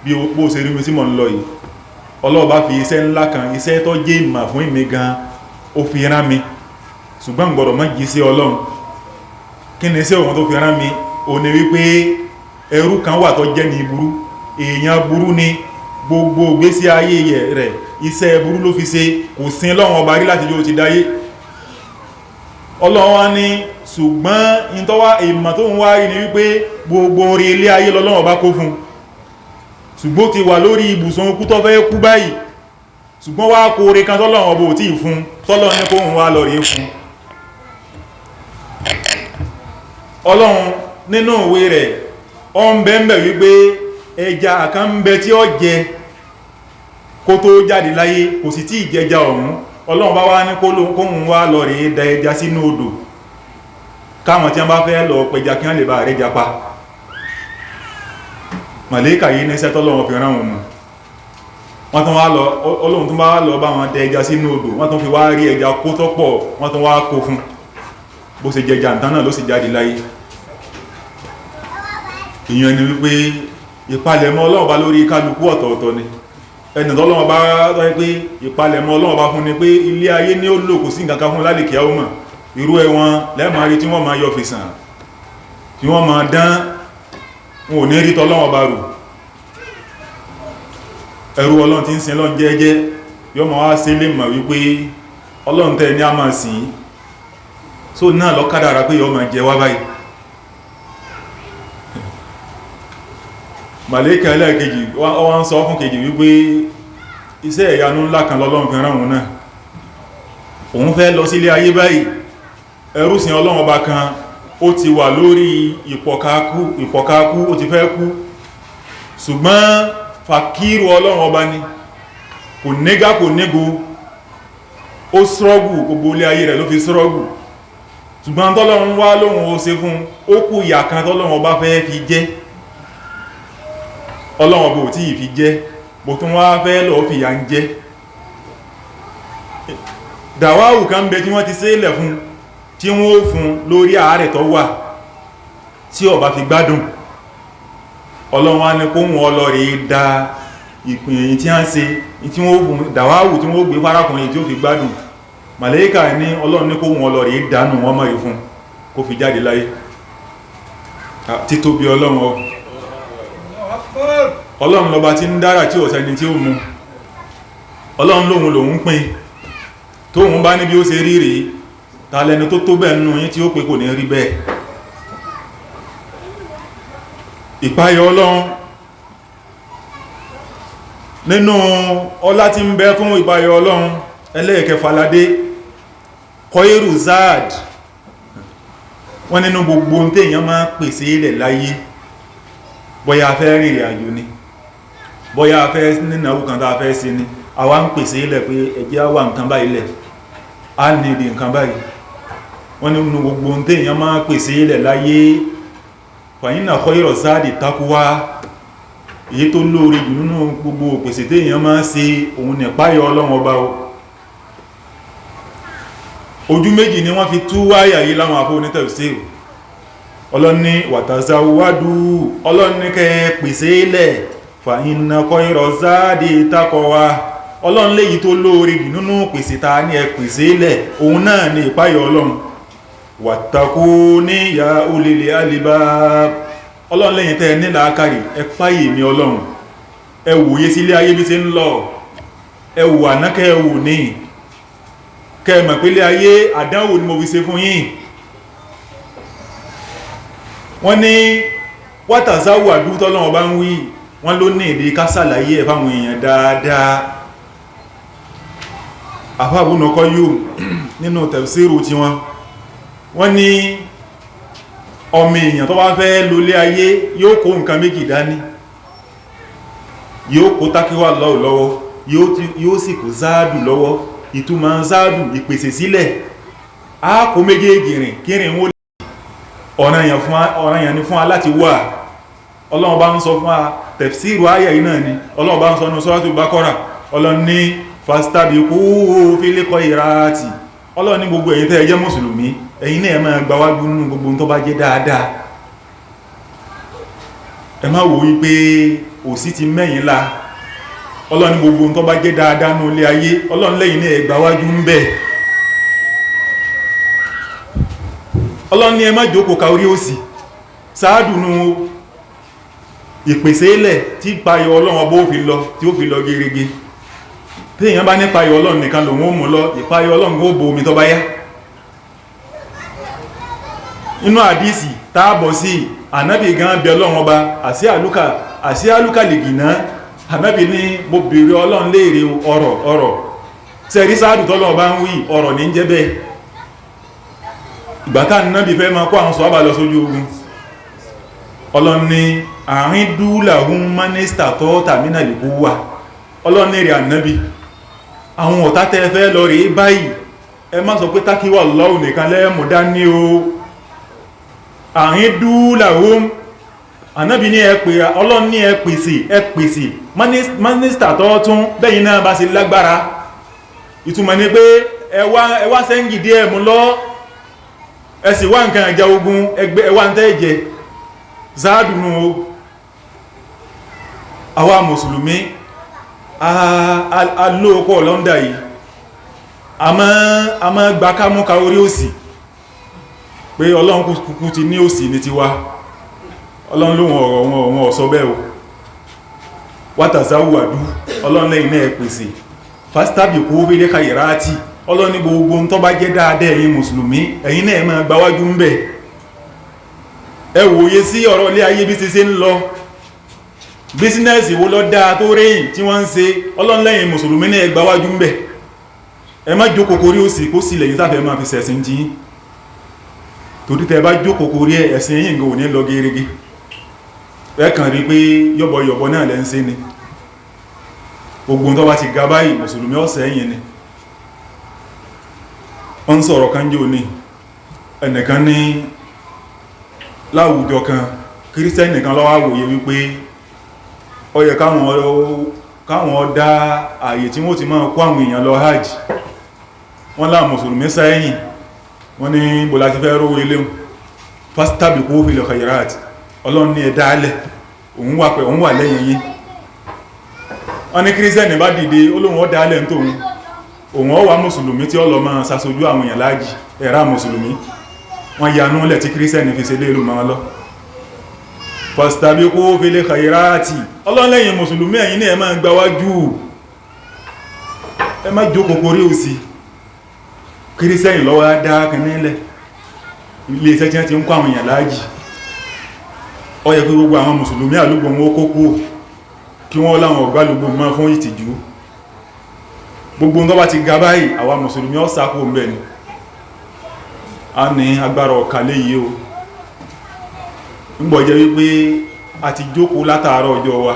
bí ó ṣe rí mi tí mò ń lọ yìí. Ọlọ́run bá fi iṣẹ́ ńlá kan, iṣẹ́ tó jẹ́ ìmà fún ìmì gan ó fi rán mi, ṣùgbọ́n gbọ́dọ̀ má jí sí Ọlọ́run. Kí ni iṣẹ́ òun tó fi rán mi? Ó ní wípé ẹrú kan wà tó jẹ́ ní burú, èèyàn burú ni, gbogbo ìgbésí ayé rẹ̀ iṣẹ́ burú ló fi ṣe, kò sin Ọlọ́run ọba rí láti jọ́ ti dáyé. Ọlọ́run wá ní ṣùgbọ́n ìntọ́wà ìmọ̀ tó ń wá rí ni wípé gbogbo orí ilé ayé lọ́lọ́run ọba kó fún, ṣùgbọ́n ti wà lórí ibùsùn okú tó fẹ́ kú báyìí, ṣùgbọ́n wá kó orí kan tọ́lọ́run ọba ò tí ì fún, tọ́lọ́run ní kó ń wá lọ rí fún. Ọlọ́run nínú ìwé rẹ̀ ó ń bẹ́ẹ̀ wípé ẹja kan ń bẹ tí ó jẹ kó tó jáde láyé, kò sì tí ì jẹja ọ̀hún. Ọlọ́run bá wá ní kóhun wá lọ rí da ẹja sínú odò káwọn tí wọ́n bá fẹ́ lọ pẹja kí wọ́n lè bá rẹ̀ japa. Màlẹ́kà yìí ní sẹ́tọ́ Ọlọ́run fi rán wọn mọ̀. Wọ́n tún wá lọ, Ọlọ́run tún bá lọ bá wọn da ẹja sínú odò, wọ́n tún fi wá rí ẹja kó tọ́pọ̀, wọ́n tún wá kó fún. Bó ṣe jẹja ǹtán náà ló sì jáde láyé. Ìyẹn ni wípé ìpalẹ̀mọ́ Ọlọ́run bá lórí kálukú ọ̀tọ̀ọ̀tọ̀ ni. Ẹni tọ́lọ́wọ́ bá tọ́ pé ìpalẹ̀mọ́ Ọlọ́run bá fún ni pé ilé ayé ní ó lò kò sí nǹkan fún lálìkẹ́ ọmọ irú ẹwọn lẹ́màárí tí wọ́n máa yọ fìsàn tí wọ́n máa dán, wọn ò ní rí tọ́lọ́wọ́ bá rù. Ẹrú Ọlọ́run tí ń sin Ọlọ́run jẹ́jẹ́ yọ́ ma wá sí lè mọ̀ wípé Ọlọ́run tẹ́ ní a máa sìn so náà lọ kádàrá pé yọ máa jẹ wá báyìí. màlẹ́kà ẹlẹ́ẹ̀kejì wọ́n ń sọ fún kejì wípé iṣẹ́ ìyanu ńlá kan lọ́lọ́run fi rán òun náà, òun fẹ́ lọ sílé ayé báyìí, ẹrúsìn Ọlọ́run ọba kan ó ti wà lórí ìpọ̀kákú, ó ti fẹ́ kú, ṣùgbọ́n fàkírù Ọlọ́run ọba ni, kò négá kò négó, ó sọ́rọ̀gù gbogbo ilé ayé rẹ̀ ló fi sọ́rọ̀gù, ṣùgbọ́n tọ́lọ́run wá lóhun ó ṣe fún, ó kú ìyà kan tọ́lọ́run ọba fẹ́ fi jẹ, Ọlọ́run ọba ò tí ì fi jẹ, bó tún wá fẹ́ lọ fi ìyà ń jẹ. dàwáwù kan bẹ tí wọ́n ti ṣẹlẹ̀ fún, tí wọ́n ó fún lórí àárẹ̀ tó wà tí ó bá fi gbádùn, Ọlọ́run á ní kó wọn lọ rí da ìpín èyí tí a ń ṣe tí wọ́n fún dàwáwù tí wọ́n gbé fárakùnrin tí ó fi gbádùn, màlẹ́kà ní Ọlọ́run ní kó wọn lọ rí dánù wọ́n mọ̀ rí fún kó fi jáde láyé. títóbi Ọlọ́run lọba tí ń dára tí ọ̀sẹni tí ó mú, Ọlọ́run lóhun lòun pín, tóhun bá ní bí ó ṣe rí rí, ta lẹni tó tó bẹ́ẹ̀ nínú yín tí ó pé kò ní rí bẹ́ẹ̀. ìpáyọ Ọlọ́run, nínú ọlá tí ń bẹ fún ìpáyọ Ọlọ́run ẹlẹ́ẹ̀kẹfàládé kọ́ìrù záàd, wọ́n nínú gbogbo tí èèyàn máa pèsè ilẹ̀ láyé, bóyá fẹ́ rìnrìn àjò ni, bóyá fẹ́ nínú kan tá fẹ́ sí ni, àwa ń pèsè ilẹ̀ pé ẹjẹ́ wà nǹkan báyìí lẹ̀, a nìdí nǹkan báyìí, wọ́n nínú gbogbo tí èèyàn máa pèsè ilẹ̀ láyé, fàyínà kọ́ìrọ̀ záàdì takuwa, èyí tó lóore jù nínú gbogbo pèsè tí èèyàn máa ṣe òun ní ìpáyọ Ọlọ́run ọba o. ojú méjì ni wọ́n fi tú wáyà yìí láwọn àfọ́ onítẹ̀síìrù. Ọlọ́run ní wàtàzáwádú, Ọlọ́run ní kẹ́ pèsè ilẹ̀, fàyínà kọ́ìrọ̀ záàdì takuwa, Ọlọ́run léyìí tó lóore jù nínú pèsè ta ní ẹ pèsè ilẹ̀ òun náà ní ìpáyọ Ọlọ́run. wàtàkú ní ya ulil albab, Ọlọ́run lẹ́yìn tẹ́ ní làákàrí ẹ páyè mi Ọlọ́run, ẹ wòye sí ilé ayé bí ṣe ń lọ, ẹ wò ànákẹ́ ẹ wò ní kẹ́ẹ̀mọ̀ pé ilé ayé àdánwò ni mo fi ṣe fún yín. wọ́n ní wátàzáwò àdútọ́lọ́wọ́ bá ń wí, wọ́n ló ní èdè ká ṣàlàyé ẹ̀ fáwọn èèyàn dáadáa. àfáàbùnàkọ́ yóò nínú tafsiru tí wọ́n ní ọmọ èèyàn tó bá fẹ́ lólé ayé yóò kó nǹkan méjì dání, yóò kó tákíwà lọ́wọ́, yóò sì kó záàdù lọ́wọ́. ìtumọ̀ záàdù ìpèsè sílẹ̀, a kó méjèèjì rìn kírin wó lè ọ̀ranyàn ní fún aláti wà. Ọlọ́run bá ń sọ fún a tafsiru ayà yìí náà ni, Ọlọ́run bá ń sọ ní Suratul Baqara, Ọlọ́run ní fastabiqu fil khairati, Ọlọ́run ní gbogbo ẹ̀yin tẹ́ jẹ́ mùsùlùmí, ẹ̀yin náà máa gbáwájú nínú gbogbo tó bá jẹ́ dáadáa. ẹ má wò wípé òsì ti mẹ́yìn la, Ọlọ́run ní gbogbo tó bá jẹ́ dáadáa ní ilé ayé, Ọlọ́run lẹ́yìn náà gbáwájú ń bẹ. Ọlọ́run ní ẹ má jókòó ka orí òsì, sáádùnú ìpèsè ilẹ̀ tí payọ Ọlọ́run ọbọ̀ tí ó fi lọ gẹ́gẹ́. tí èyàn bá nípa ayọ̀ Ọlọ́run nìkan lòun ó mú lọ, ìpayọ̀ Ọlọ́run ó bo omi tó bá yá. inú àdísì táàbọ̀ sí ànábì gan bẹ Ọlọ́run ọba àsí àlúkà lè gìnà, ànábì ní mo bèèrè Ọlọ́run léèrè ọ̀rọ̀ sẹ́rí sáàdù tọ́lọ́run bá ń wí ọ̀rọ̀ ní jẹ́ bẹ́ẹ̀. ìgbàtà ànábì fẹ́ máa kó àwọn sọ́ọ́bà lọ sójú ogun, Ọlọ́run ní àárín dúlàhún mínísítà tó tàmínà lè kó wà. Ọlọ́run ní rẹ̀ ànábì àwọn ọ̀tá tẹ́ fẹ́ lọ rí báyìí, ẹ má sọ pé tákíwà lọ́wọ́ nìkan lẹ́mù dání o. àárín dúlàhún ànábì ní Ọlọ́run ní ẹ pèsè mínísítà tó tún bẹ́yìn náà bá ṣe lágbára. ìtumọ̀ ni pé ẹ wá sẹ́ńgì díẹ̀ mú lọ, ẹ sì wá nǹkan ìjà ogun ẹgbẹ́ ẹwà ń tẹ́ jẹ záàdùnú o. àwa mùsùlùmí alóòkọ́ lọ́ndà yìí a máa gba kámúka orí òsì pé Ọlọ́run kúkú ti ní òsì ní tiwa. Ọlọ́run lóhun ọ̀rọ̀ wọn ọ̀sọ́ bẹ́ẹ̀ o. wátàzáwàdú, Ọlọ́run lẹ́yìn náà pèsè fastabiqu fil khairati, Ọlọ́run ní gbogbo tó bá jẹ́ dáadáa ẹ̀yin mùsùlùmí ẹ̀yin náà máa gbáwájú ń bẹ̀. Ẹ wòye sí ọ̀rọ̀ ilé ayé bí ti ṣe ń lọ, bísínẹ́sì wo ló dáa tó rẹ́yìn tí wọ́n ń ṣe, Ọlọ́run lẹ́yìn mùsùlùmí náà gbáwájú ń bẹ̀. Ẹ má jókòó korí òsì kó sì lẹ́yìn sáfẹ́ máa fi ṣẹ̀sìn jí, torí tẹ́ bá jókòó korí ẹ̀sìn yìí nǹkan ò ní lọ gẹ́rẹ́gẹ́. Ẹ kàn rí pé yọ́bọ̀yọ̀bọ̀ náà lẹ́ ń ṣe ni, gbogbo tó bá ti ga báyìí mùsùlùmí ọ̀sẹ̀ yìí ni. Wọ́n sọ̀rọ̀ kan jò ní ẹnìkan ní láwùjọ kan kírísítẹ́nì kan ló wá wòye wípé ó yẹ káwọn dá ààyè tí wọ́n ti máa kó àwọn èèyàn lọ hajj. Wọ́n lá mùsùlùmí sẹ́yìn, wọ́n ní bọ́lá ti fẹ́ rówó ilé fastabiqu fil khairat, Ọlọ́run ní ẹ̀dá alẹ̀ òun wà lẹ́yìn yín. Wọ́n ní kírísítẹ́nì bá dìde olóhun ọ̀dá alẹ̀ ń tóun, òun ọwà mùsùlùmí tí ó lọ máa ṣaṣojú àwọn èèyàn láàjì ẹ̀rá mùsùlùmí. Wọ́n yanú lẹ̀ tí kírísítẹ́nì fi ṣe léèlú máa lọ. fastabiqu fil khairati, Ọlọ́run lẹ́yìn mùsùlùmí ẹ̀yin náà ẹ máa gbáwájú, ẹ má jókòó korí òsì. Kírísítẹ́nì lọ́wọ́ dá kan nílẹ̀ ilé iṣẹ́ tí wọ́n ti ń kó àwọn èèyàn láàjì. Ó yẹ kí gbogbo àwọn mùsùlùmí àlúgbò wọn kókó kí wọ́n láwọn ọ̀gbá lùgbò mọ́ fún ìtìjú. Gbogbo ń tó bá ti ga báyìí àwa mùsùlùmí ó sákò ń bẹ̀ ni. A ní agbára ọ̀kàlẹ̀ yìí o, nígbọ̀ jẹ́ wípé a ti jókòó látàárọ̀ ọjọ́ wa,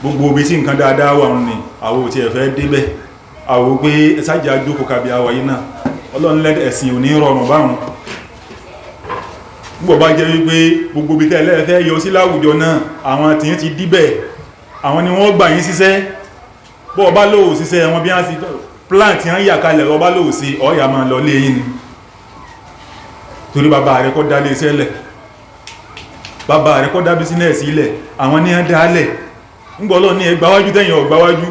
gbogbo ibi tí nǹkan dáadáa wà ní àwọ̀ tí ẹ fẹ́ débẹ̀, àwọ̀ pé ẹsájà jókòó kàbí àwà yìí náà. Ọlọ́run lẹ́dẹ̀ ẹ̀sìn ò ní rọrùn báhùn. Nígbọ̀ bá jẹ́ wípé gbogbo ibi tẹ́lẹ̀ fẹ́ yọ sí láwùjọ náà àwọn tí ti díbẹ̀, àwọn ni wọ́n gbà yín síṣẹ́. Bọ́ ọba lóò síṣẹ́ wọn bí wọ́n sí plant yán yà kalẹ̀ ọba lóò sí ọ̀yà máa lọ lé yín ni, torí bàbá rẹ̀ kọ́ dá lé iṣẹ́ lẹ̀, bàbá rẹ̀ kọ́ dá bísínẹ́sì ilẹ̀, àwọn ní ẹ́ dálẹ̀. Nígbọ̀ Ọlọ́run ní ẹ gbáwájú tẹ́yìn ọgbáwájú,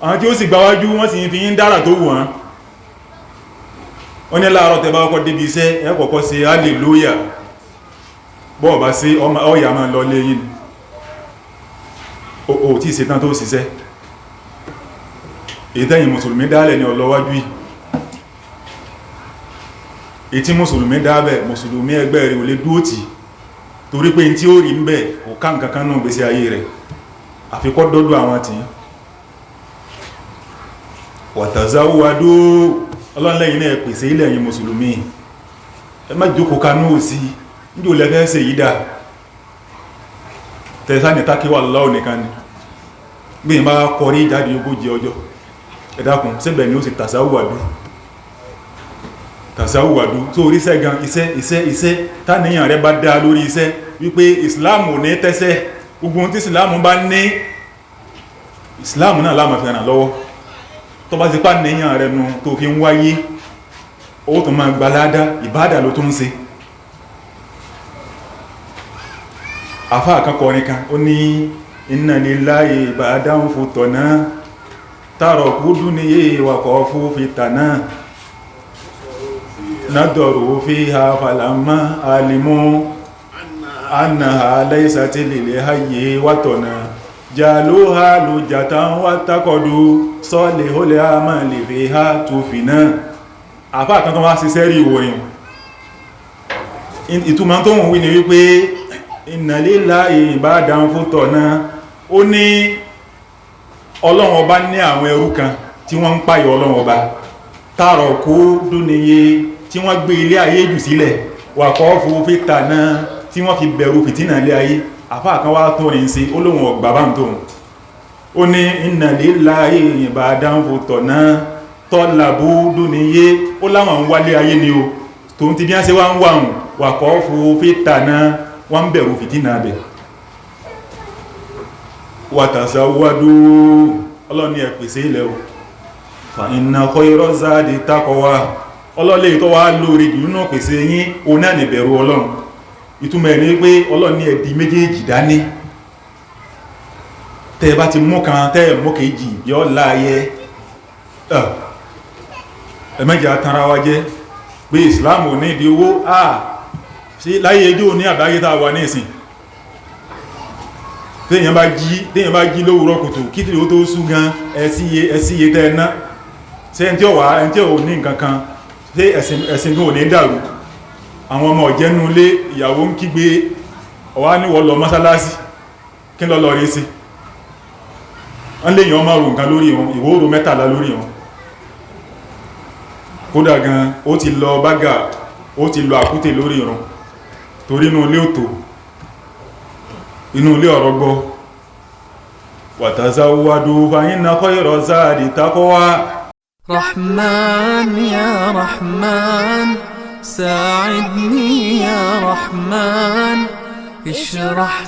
àwọn tí ó sì gbáwájú wọ́n sì fi ń dára tó wù wọ́n. Wọ́n ní láàárọ̀ tẹ́ bá kọ́kọ́ débi iṣẹ́ ẹ kọ́kọ́ ṣe hallelujah, bọ́ọ̀ bá sí ọ̀yà máa lọ lé yín o tí ìṣẹ́tán tó ṣiṣẹ́. Ìtẹ́yìn mùsùlùmí dálẹ̀ ní ọlọ́wájú yìí, ètí mùsùlùmí dábẹ̀ mùsùlùmí ẹgbẹ́ rẹ̀ ò lè dúó tì, torí pé tí ó rí ń bẹ̀ kò ká nǹkankan náà gbésí ayé rẹ̀ àfikọ́ dọ́dọ̀ àwọn tí wàtàzáwádó. Ọlọ́run lẹ́yìn náà pèsè ilẹ̀ yìí mùsùlùmí, ẹ má jókòó kanú sí ní olè fẹ́ ṣe yídà tẹ̀sá ní tákíwà lọ́wọ́ nìkan ni. Bí i máa kọrí ìjáde ogójì ọjọ́, ẹ dákun síbẹ̀ ni ó sì tàṣàwùwàdú tó oríṣẹ́ gan iṣẹ́ táníyàn rẹ bá dá lórí iṣẹ́ wípé ìsìláàmù ò ní tẹ́sẹ̀, gbogbo ohun tí ìsìláàmù bá ní ìsìláàmù náà láàmà fi ràn lọ́wọ́. Tó bá ti pà níyàn rẹ nu tó fi ń wáyé ó tó máa gbaládá ìbádà ló tó ń ṣe. Àfá àkọ́kọ́rin kan ó ní inna lillahi ibadan futana taraku dunya wa qafu fitana nadaru fiha falamma alimu annaha laysat lil hayyi watana jaluha lujatan wattaqadu salihul amali fiha tufina. Àfá kan tó wá sí sẹ́rí ìwòrìn ìtumọ̀ tó wọ́n wí ni wípé inna lillahi ibadan futana, ó ní Ọlọ́run ọba ní àwọn ẹrú kan tí wọ́n ń páyọ Ọlọ́run ọba taraku dunya tí wọ́n gbé ilé ayé jù sílẹ̀ wa qafu fitana tí wọ́n fi bẹ̀rù fìtínà ilé ayé. Àfá kan wá tó rìn sí olóhun ọgbà bá ń tó ó ní inna lillahi ibadan futana talabu dunya, ó láwọn ń wálé ayé ni o tó ń ti bí á ṣe wá ń wàhùn wa qafu fitana wọ́n ń bẹ̀rù fìtínà bẹ̀. Wàtàṣàwádó, Ọlọ́run ní ẹ pèsè ilẹ̀ o, fa inna khayra zadi taqwa, Ọlọ́run tó wá lórí nínú pèsè yín o náà ní bẹ̀rù Ọlọ́run. Ìtumọ̀ ẹ̀ ní pé Ọlọ́run ní ẹ di méjèèjì dání, tẹ́ bá ti mú kan tẹ́ mú kejì yọ́ láyé. Ẹmẹ́jà tanra wa jẹ́ pé Islam ò ní ìdí owó sí láyé ẹjọ́ ní àbáyé tàà wà ní ìsìn. Téèyàn bá jí lówùrọ̀ kùtù kí tí ó tó sú gan ẹsíye tẹ́ẹ̀ná ṣé ẹni tí ò ní nǹkan kan ṣé ẹ̀sìn tó ní dàrú àwọn ọmọ ọ̀jẹ́nu ilé ìyàwó ń kígbe ọwá níwọ̀ lọ mọ́sálásí kí lọ rí sí wọ́n lè yàn ọmọ rò nǹkan lórí wọn ìwòrò 13 lórí wọn kódà gan ó ti lọ bágà ó ti lọ àkútè lórí wọn torí inú ilé òtò inú ilé ọ̀rọ̀ gbọ́ watazawwadu fa inna khayra zadi taqwa رحمن يا رحمن ساعدني يا رحمن اشرح